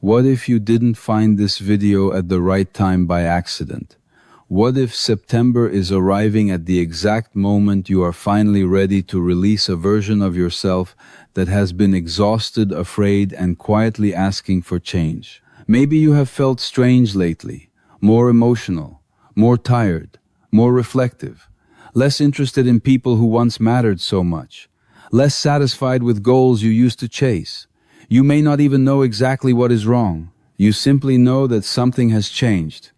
What if you didn't find this video at the right time by accident? What if September is arriving at the exact moment you are finally ready to release a version of yourself that has been exhausted, afraid, and quietly asking for change? Maybe you have felt strange lately, more emotional, more tired, more reflective, less interested in people who once mattered so much, less satisfied with goals you used to chase. You may not even know exactly what is wrong. You simply know that something has changed.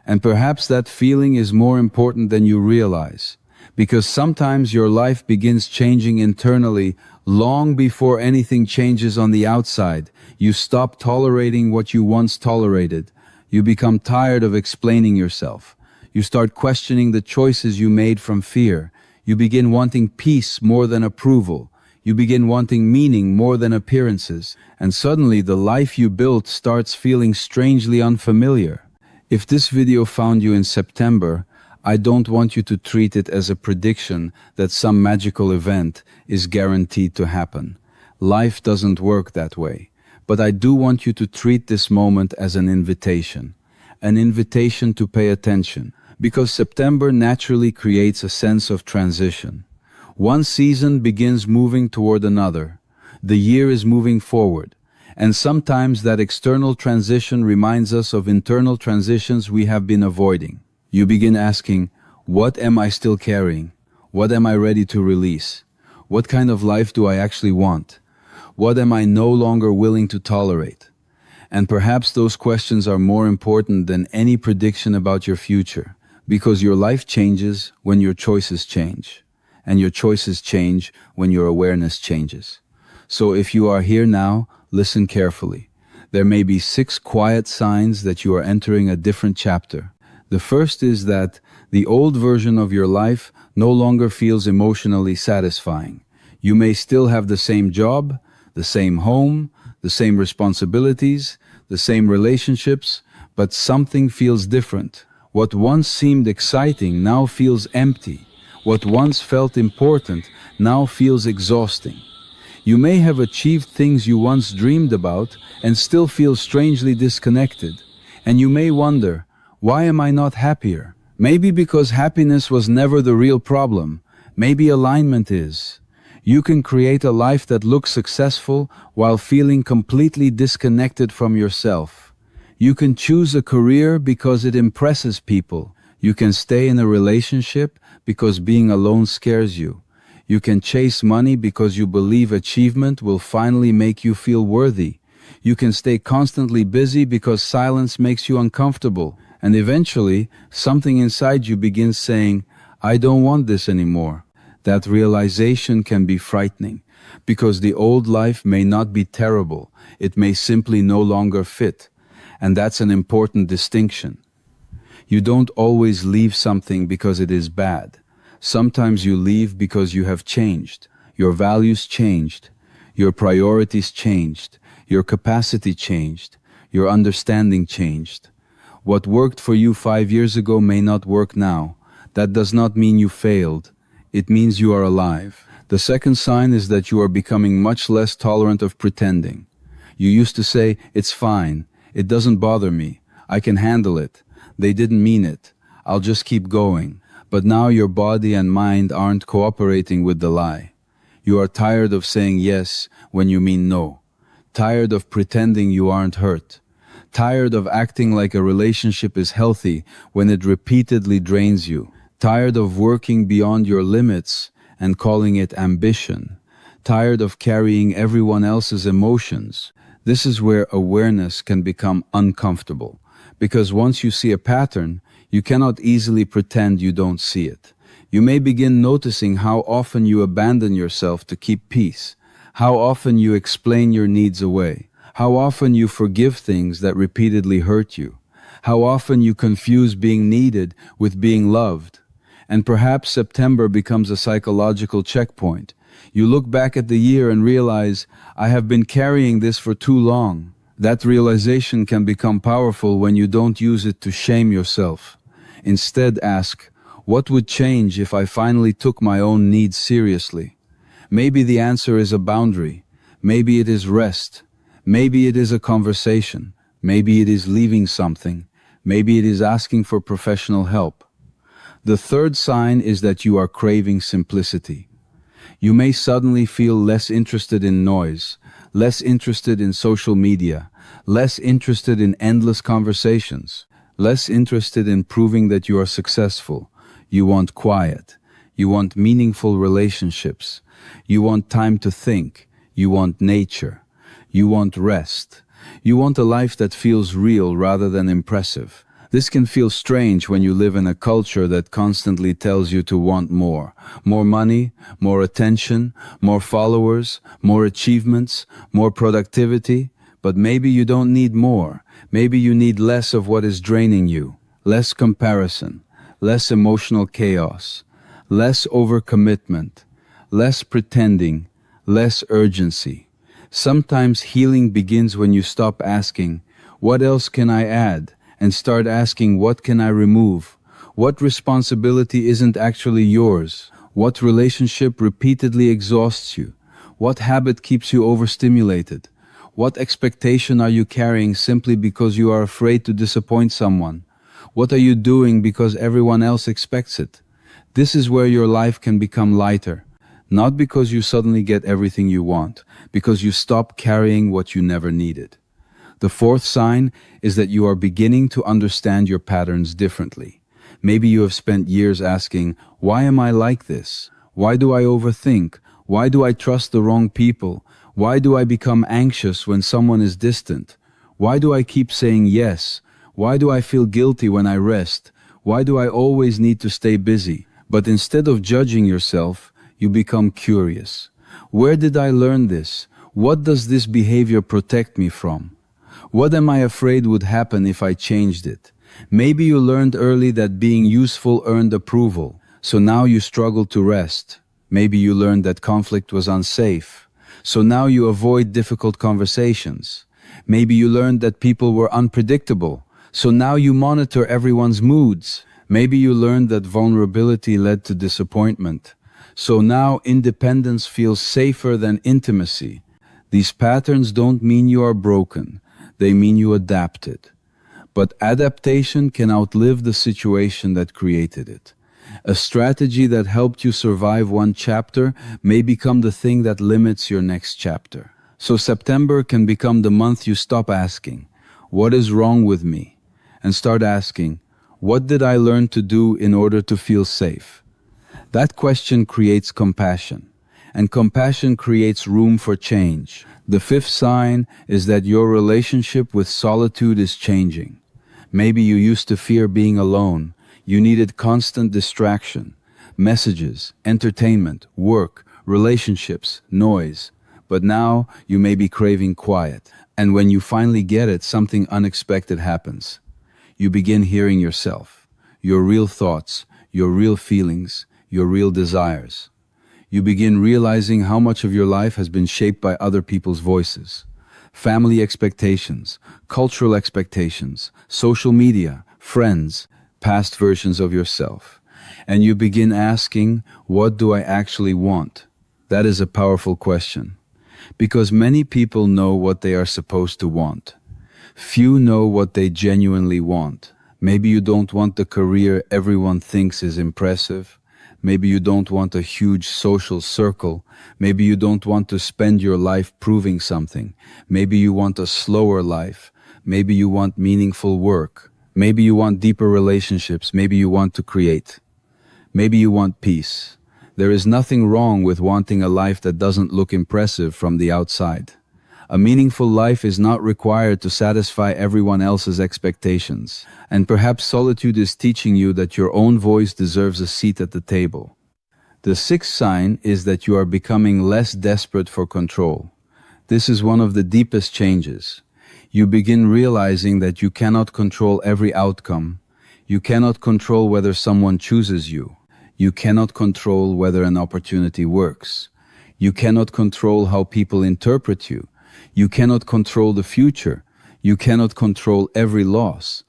And perhaps that feeling is more important than you realize, because sometimes your life begins changing internally long before anything changes on the outside. You stop tolerating what you once tolerated. You become tired of explaining yourself. You start questioning the choices you made from fear. You begin wanting peace more than approval. You begin wanting meaning more than appearances, and suddenly the life you built starts feeling strangely unfamiliar. If this video found you in September, I don't want you to treat it as a prediction that some magical event is guaranteed to happen. Life doesn't work that way, but I do want you to treat this moment as an invitation to pay attention, because September naturally creates a sense of transition. One season begins moving toward another. The year is moving forward. And sometimes that external transition reminds us of internal transitions we have been avoiding. You begin asking, what am I still carrying? What am I ready to release? What kind of life do I actually want? What am I no longer willing to tolerate? And perhaps those questions are more important than any prediction about your future, because your life changes when your choices change. And your choices change when your awareness changes. So if you are here now, listen carefully. There may be 6 quiet signs that you are entering a different chapter. The first is that the old version of your life no longer feels emotionally satisfying. You may still have the same job, the same home, the same responsibilities, the same relationships, but something feels different. What once seemed exciting now feels empty. What once felt important now feels exhausting. You may have achieved things you once dreamed about and still feel strangely disconnected. And you may wonder, why am I not happier? Maybe because happiness was never the real problem. Maybe alignment is. You can create a life that looks successful while feeling completely disconnected from yourself. You can choose a career because it impresses people. You can stay in a relationship because being alone scares you. You can chase money because you believe achievement will finally make you feel worthy. You can stay constantly busy because silence makes you uncomfortable. And eventually, something inside you begins saying, I don't want this anymore. That realization can be frightening, because the old life may not be terrible. It may simply no longer fit. And that's an important distinction. You don't always leave something because it is bad. Sometimes you leave because you have changed. Your values changed. Your priorities changed. Your capacity changed. Your understanding changed. What worked for you 5 years ago may not work now. That does not mean you failed. It means you are alive. The second sign is that you are becoming much less tolerant of pretending. You used to say, it's fine. It doesn't bother me. I can handle it. They didn't mean it. I'll just keep going. But now your body and mind aren't cooperating with the lie. You are tired of saying yes when you mean no. Tired of pretending you aren't hurt. Tired of acting like a relationship is healthy when it repeatedly drains you. Tired of working beyond your limits and calling it ambition. Tired of carrying everyone else's emotions. This is where awareness can become uncomfortable. Because once you see a pattern, you cannot easily pretend you don't see it. You may begin noticing how often you abandon yourself to keep peace, how often you explain your needs away, how often you forgive things that repeatedly hurt you, how often you confuse being needed with being loved. And perhaps September becomes a psychological checkpoint. You look back at the year and realize, I have been carrying this for too long. That realization can become powerful when you don't use it to shame yourself. Instead, ask, what would change if I finally took my own needs seriously? Maybe the answer is a boundary. Maybe it is rest. Maybe it is a conversation. Maybe it is leaving something. Maybe it is asking for professional help. The third sign is that you are craving simplicity. You may suddenly feel less interested in noise, less interested in social media, less interested in endless conversations, less interested in proving that you are successful. You want quiet. You want meaningful relationships. You want time to think. You want nature. You want rest. You want a life that feels real rather than impressive. This can feel strange when you live in a culture that constantly tells you to want more. More money, more attention, more followers, more achievements, more productivity. But maybe you don't need more. Maybe you need less of what is draining you. Less comparison, less emotional chaos, less overcommitment, less pretending, less urgency. Sometimes healing begins when you stop asking, "What else can I add?" and start asking, "What can I remove? What responsibility isn't actually yours? What relationship repeatedly exhausts you? What habit keeps you overstimulated? What expectation are you carrying simply because you are afraid to disappoint someone? What are you doing because everyone else expects it?" This is where your life can become lighter, not because you suddenly get everything you want, because you stop carrying what you never needed. The fourth sign is that you are beginning to understand your patterns differently. Maybe you have spent years asking, "Why am I like this? Why do I overthink? Why do I trust the wrong people? Why do I become anxious when someone is distant? Why do I keep saying yes? Why do I feel guilty when I rest? Why do I always need to stay busy?" But instead of judging yourself, you become curious. Where did I learn this? What does this behavior protect me from? What am I afraid would happen if I changed it? Maybe you learned early that being useful earned approval, so now you struggle to rest. Maybe you learned that conflict was unsafe, so now you avoid difficult conversations. Maybe you learned that people were unpredictable, so now you monitor everyone's moods. Maybe you learned that vulnerability led to disappointment, so now independence feels safer than intimacy. These patterns don't mean you are broken. They mean you adapted. But adaptation can outlive the situation that created it. A strategy that helped you survive one chapter may become the thing that limits your next chapter. So September can become the month you stop asking, "What is wrong with me?" and start asking, "What did I learn to do in order to feel safe?" That question creates compassion, and compassion creates room for change. The fifth sign is that your relationship with solitude is changing. Maybe you used to fear being alone. You needed constant distraction, messages, entertainment, work, relationships, noise. But now you may be craving quiet. And when you finally get it, something unexpected happens. You begin hearing yourself, your real thoughts, your real feelings, your real desires. You begin realizing how much of your life has been shaped by other people's voices. Family expectations, cultural expectations, social media, friends, past versions of yourself. And you begin asking, "What do I actually want?" That is a powerful question, because many people know what they are supposed to want. Few know what they genuinely want. Maybe you don't want the career everyone thinks is impressive. Maybe you don't want a huge social circle. Maybe you don't want to spend your life proving something. Maybe you want a slower life. Maybe you want meaningful work. Maybe you want deeper relationships. Maybe you want to create. Maybe you want peace. There is nothing wrong with wanting a life that doesn't look impressive from the outside. A meaningful life is not required to satisfy everyone else's expectations. And perhaps solitude is teaching you that your own voice deserves a seat at the table. The sixth sign is that you are becoming less desperate for control. This is one of the deepest changes. You begin realizing that you cannot control every outcome. You cannot control whether someone chooses you. You cannot control whether an opportunity works. You cannot control how people interpret you. You cannot control the future. You cannot control every loss.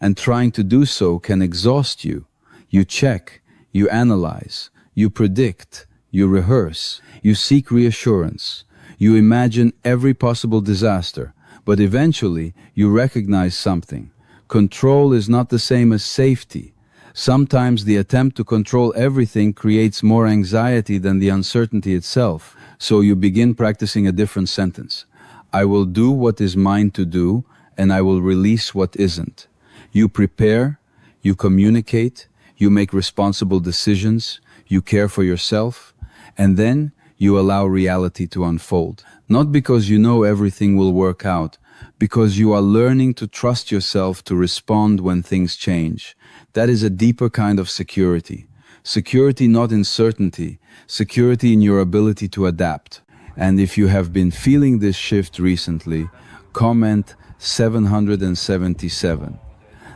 And trying to do so can exhaust you. You check, you analyze, you predict, you rehearse, you seek reassurance. You imagine every possible disaster, but eventually you recognize something. Control is not the same as safety. Sometimes the attempt to control everything creates more anxiety than the uncertainty itself. So you begin practicing a different sentence. I will do what is mine to do, and I will release what isn't. You prepare, you communicate, you make responsible decisions, you care for yourself, and then you allow reality to unfold. Not because you know everything will work out, because you are learning to trust yourself to respond when things change. That is a deeper kind of security. Security not in certainty, security in your ability to adapt. And if you have been feeling this shift recently, comment 777.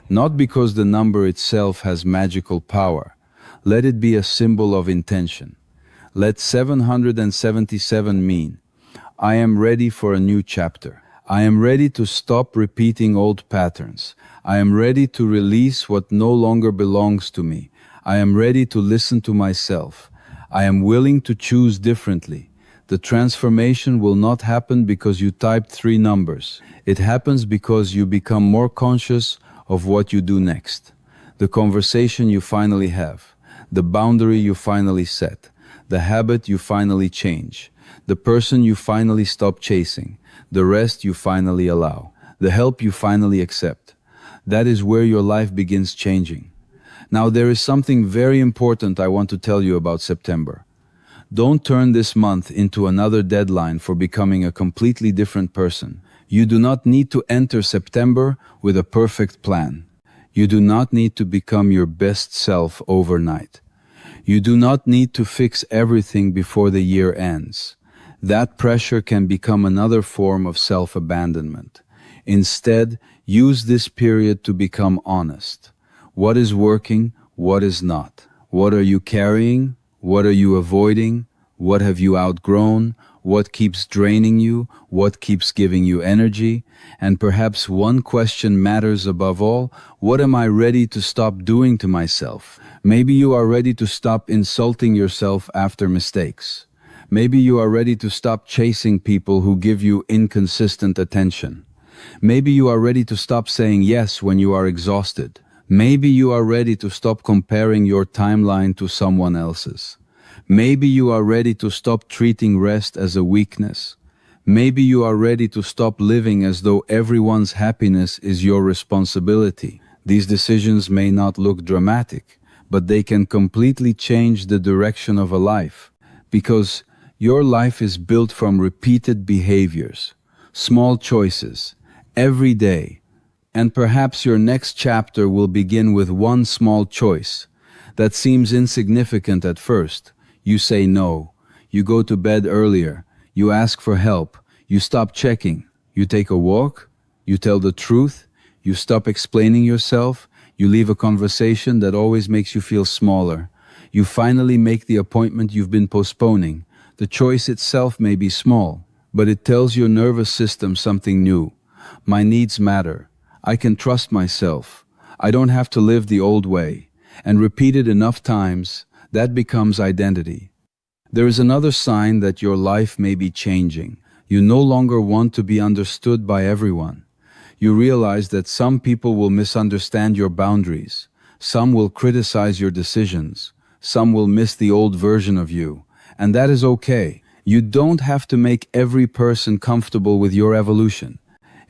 Not because the number itself has magical power. Let it be a symbol of intention. Let 777 mean, I am ready for a new chapter. I am ready to stop repeating old patterns. I am ready to release what no longer belongs to me. I am ready to listen to myself. I am willing to choose differently. The transformation will not happen because you typed 3 numbers. It happens because you become more conscious of what you do next. The conversation you finally have. The boundary you finally set. The habit you finally change. The person you finally stop chasing. The rest you finally allow. The help you finally accept. That is where your life begins changing. Now there is something very important I want to tell you about September. Don't turn this month into another deadline for becoming a completely different person. You do not need to enter September with a perfect plan. You do not need to become your best self overnight. You do not need to fix everything before the year ends. That pressure can become another form of self-abandonment. Instead, use this period to become honest. What is working? What is not? What are you carrying? What are you avoiding? What have you outgrown? What keeps draining you? What keeps giving you energy? And perhaps one question matters above all. What am I ready to stop doing to myself? Maybe you are ready to stop insulting yourself after mistakes. Maybe you are ready to stop chasing people who give you inconsistent attention. Maybe you are ready to stop saying yes when you are exhausted. Maybe you are ready to stop comparing your timeline to someone else's. Maybe you are ready to stop treating rest as a weakness. Maybe you are ready to stop living as though everyone's happiness is your responsibility. These decisions may not look dramatic, but they can completely change the direction of a life. Because your life is built from repeated behaviors, small choices, every day. And perhaps your next chapter will begin with one small choice that seems insignificant at first. You say no, you go to bed earlier, you ask for help, you stop checking, you take a walk, you tell the truth, you stop explaining yourself, you leave a conversation that always makes you feel smaller. You finally make the appointment you've been postponing. The choice itself may be small, but it tells your nervous system something new. My needs matter. I can trust myself. I don't have to live the old way. And repeat it enough times, that becomes identity. There is another sign that your life may be changing. You no longer want to be understood by everyone. You realize that some people will misunderstand your boundaries. Some will criticize your decisions. Some will miss the old version of you. And that is okay. You don't have to make every person comfortable with your evolution.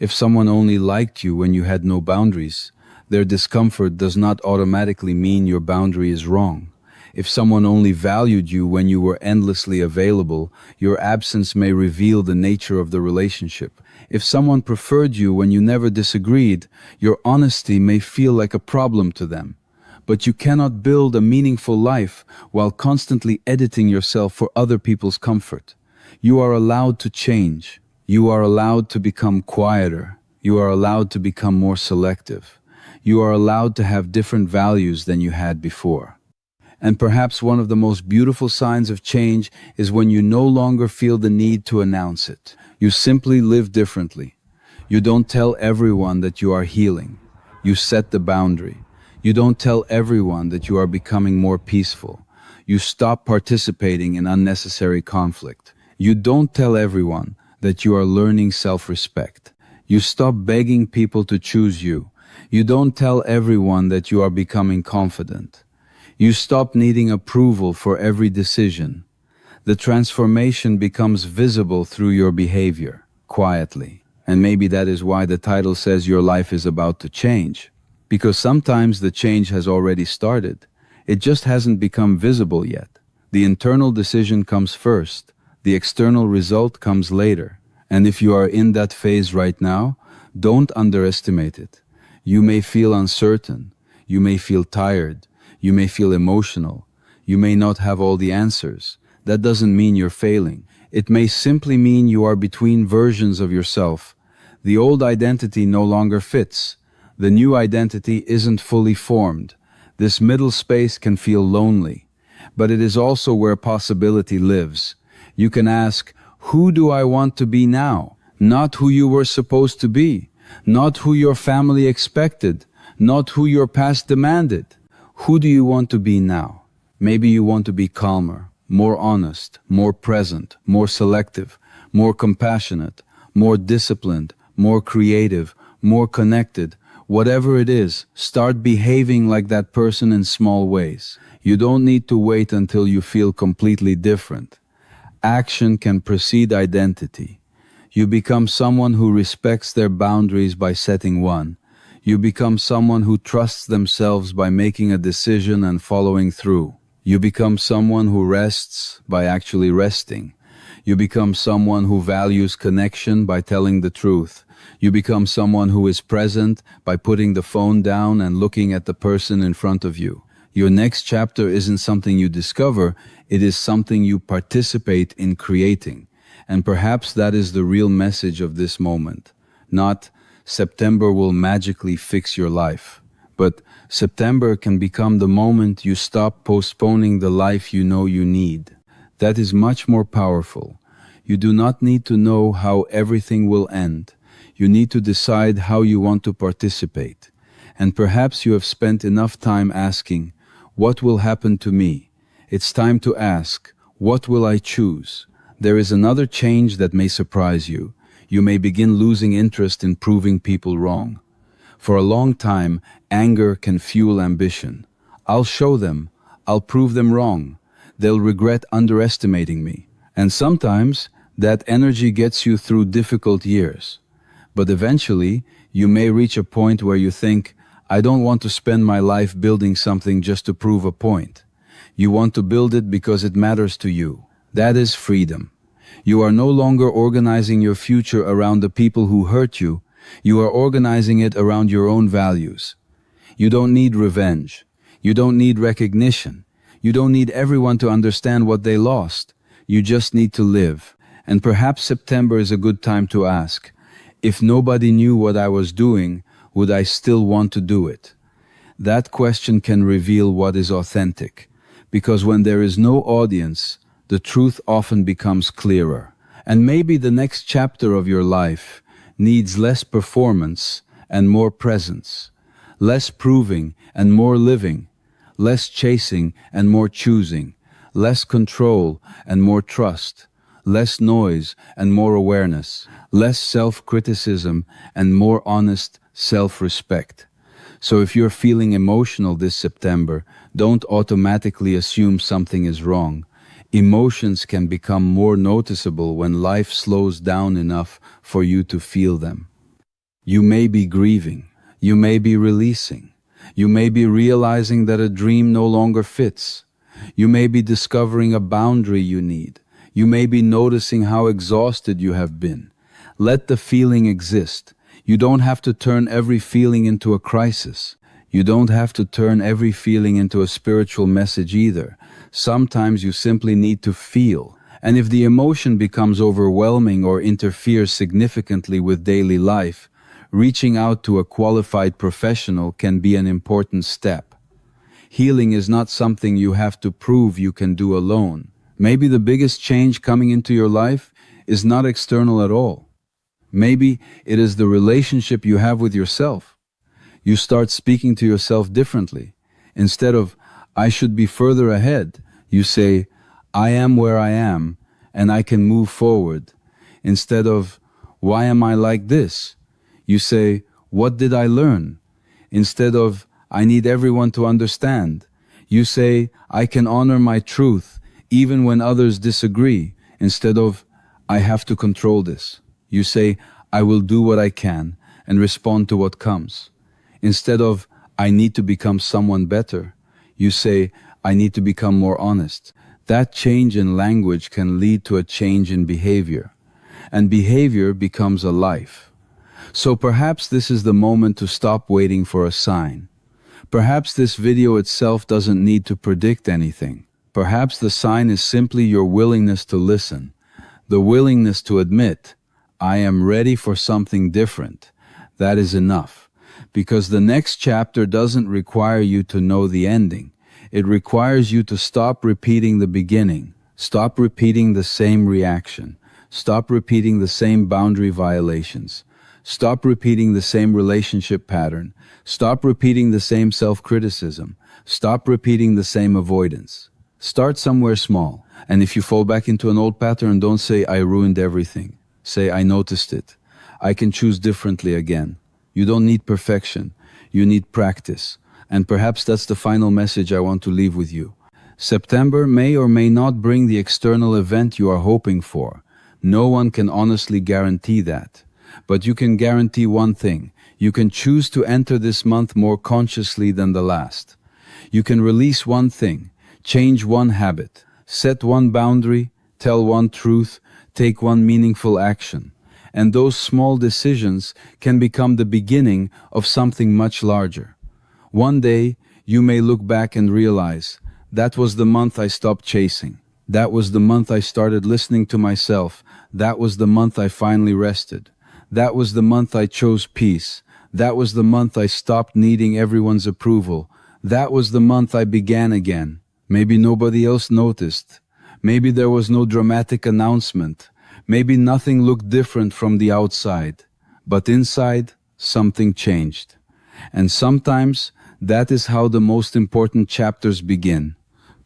If someone only liked you when you had no boundaries, their discomfort does not automatically mean your boundary is wrong. If someone only valued you when you were endlessly available, your absence may reveal the nature of the relationship. If someone preferred you when you never disagreed, your honesty may feel like a problem to them. But you cannot build a meaningful life while constantly editing yourself for other people's comfort. You are allowed to change. You are allowed to become quieter. You are allowed to become more selective. You are allowed to have different values than you had before. And perhaps one of the most beautiful signs of change is when you no longer feel the need to announce it. You simply live differently. You don't tell everyone that you are healing. You set the boundary. You don't tell everyone that you are becoming more peaceful. You stop participating in unnecessary conflict. You don't tell everyone that you are learning self-respect. You stop begging people to choose you. You don't tell everyone that you are becoming confident. You stop needing approval for every decision. The transformation becomes visible through your behavior, quietly. And maybe that is why the title says your life is about to change. Because sometimes the change has already started. It just hasn't become visible yet. The internal decision comes first. The external result comes later. And if you are in that phase right now, don't underestimate it. You may feel uncertain. You may feel tired. You may feel emotional. You may not have all the answers. That doesn't mean you're failing. It may simply mean you are between versions of yourself. The old identity no longer fits. The new identity isn't fully formed. This middle space can feel lonely, but it is also where possibility lives. You can ask, who do I want to be now? Not who you were supposed to be, not who your family expected, not who your past demanded. Who do you want to be now? Maybe you want to be calmer, more honest, more present, more selective, more compassionate, more disciplined, more creative, more connected. Whatever it is, start behaving like that person in small ways. You don't need to wait until you feel completely different. Action can precede identity. You become someone who respects their boundaries by setting one. You become someone who trusts themselves by making a decision and following through. You become someone who rests by actually resting. You become someone who values connection by telling the truth. You become someone who is present by putting the phone down and looking at the person in front of you. Your next chapter isn't something you discover, it is something you participate in creating. And perhaps that is the real message of this moment. Not, September will magically fix your life. But September can become the moment you stop postponing the life you know you need. That is much more powerful. You do not need to know how everything will end. You need to decide how you want to participate. And perhaps you have spent enough time asking, what will happen to me? It's time to ask, what will I choose? There is another change that may surprise you. You may begin losing interest in proving people wrong. For a long time, anger can fuel ambition. I'll show them. I'll prove them wrong. They'll regret underestimating me. And sometimes, that energy gets you through difficult years. But eventually, you may reach a point where you think, I don't want to spend my life building something just to prove a point. You want to build it because it matters to you. That is freedom. You are no longer organizing your future around the people who hurt you. You are organizing it around your own values. You don't need revenge. You don't need recognition. You don't need everyone to understand what they lost. You just need to live. And perhaps September is a good time to ask, if nobody knew what I was doing, would I still want to do it? That question can reveal what is authentic, because when there is no audience, the truth often becomes clearer. And maybe the next chapter of your life needs less performance and more presence, less proving and more living, less chasing and more choosing, less control and more trust, less noise and more awareness, less self-criticism and more honest self-respect. So if you're feeling emotional this September, don't automatically assume something is wrong. Emotions can become more noticeable when life slows down enough for you to feel them. You may be grieving. You may be releasing. You may be realizing that a dream no longer fits. You may be discovering a boundary you need. You may be noticing how exhausted you have been. Let the feeling exist. You don't have to turn every feeling into a crisis. You don't have to turn every feeling into a spiritual message either. Sometimes you simply need to feel. And if the emotion becomes overwhelming or interferes significantly with daily life, reaching out to a qualified professional can be an important step. Healing is not something you have to prove you can do alone. Maybe the biggest change coming into your life is not external at all. Maybe it is the relationship you have with yourself. You start speaking to yourself differently. Instead of, I should be further ahead, you say, I am where I am, and I can move forward. Instead of, why am I like this? You say, what did I learn? Instead of, I need everyone to understand. You say, I can honor my truth even when others disagree. Instead of, I have to control this. You say, I will do what I can and respond to what comes. Instead of, I need to become someone better, you say, I need to become more honest. That change in language can lead to a change in behavior, and behavior becomes a life. So perhaps this is the moment to stop waiting for a sign. Perhaps this video itself doesn't need to predict anything. Perhaps the sign is simply your willingness to listen, the willingness to admit, I am ready for something different. That is enough, because the next chapter doesn't require you to know the ending. It requires you to stop repeating the beginning, stop repeating the same reaction, stop repeating the same boundary violations, stop repeating the same relationship pattern, stop repeating the same self-criticism, stop repeating the same avoidance. Start somewhere small, and if you fall back into an old pattern, don't say, I ruined everything. Say, I noticed it. I can choose differently again. You don't need perfection. You need practice. And perhaps that's the final message I want to leave with you. September may or may not bring the external event you are hoping for. No one can honestly guarantee that. But you can guarantee one thing. You can choose to enter this month more consciously than the last. You can release one thing, change one habit, set one boundary, tell one truth, take one meaningful action. And those small decisions can become the beginning of something much larger. One day, you may look back and realize, that was the month I stopped chasing. That was the month I started listening to myself. That was the month I finally rested. That was the month I chose peace. That was the month I stopped needing everyone's approval. That was the month I began again. Maybe nobody else noticed. Maybe there was no dramatic announcement. Maybe nothing looked different from the outside. But inside, something changed. And sometimes, that is how the most important chapters begin.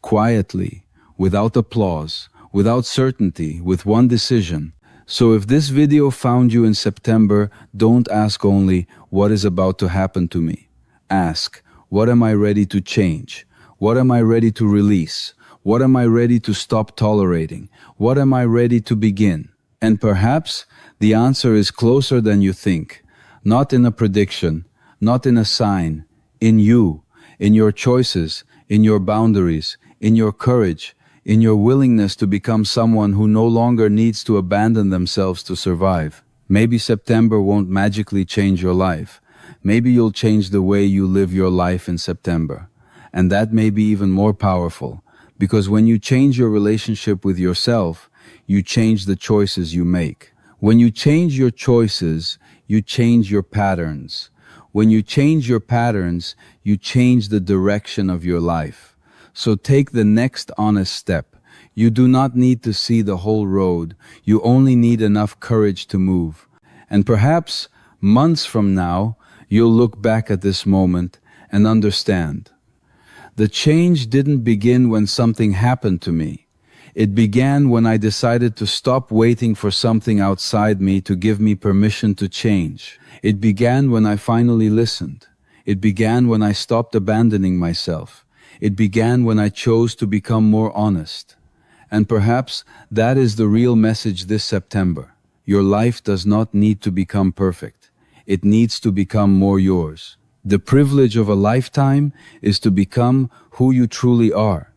Quietly, without applause, without certainty, with one decision. So if this video found you in September, don't ask only, what is about to happen to me? Ask, what am I ready to change? What am I ready to release? What am I ready to stop tolerating? What am I ready to begin? And perhaps the answer is closer than you think. Not in a prediction, not in a sign, in you, in your choices, in your boundaries, in your courage, in your willingness to become someone who no longer needs to abandon themselves to survive. Maybe September won't magically change your life. Maybe you'll change the way you live your life in September. And that may be even more powerful, because when you change your relationship with yourself, you change the choices you make. When you change your choices, you change your patterns. When you change your patterns, you change the direction of your life. So take the next honest step. You do not need to see the whole road. You only need enough courage to move. And perhaps months from now, you'll look back at this moment and understand. The change didn't begin when something happened to me. It began when I decided to stop waiting for something outside me to give me permission to change. It began when I finally listened. It began when I stopped abandoning myself. It began when I chose to become more honest. And perhaps that is the real message this September. Your life does not need to become perfect. It needs to become more yours. The privilege of a lifetime is to become who you truly are.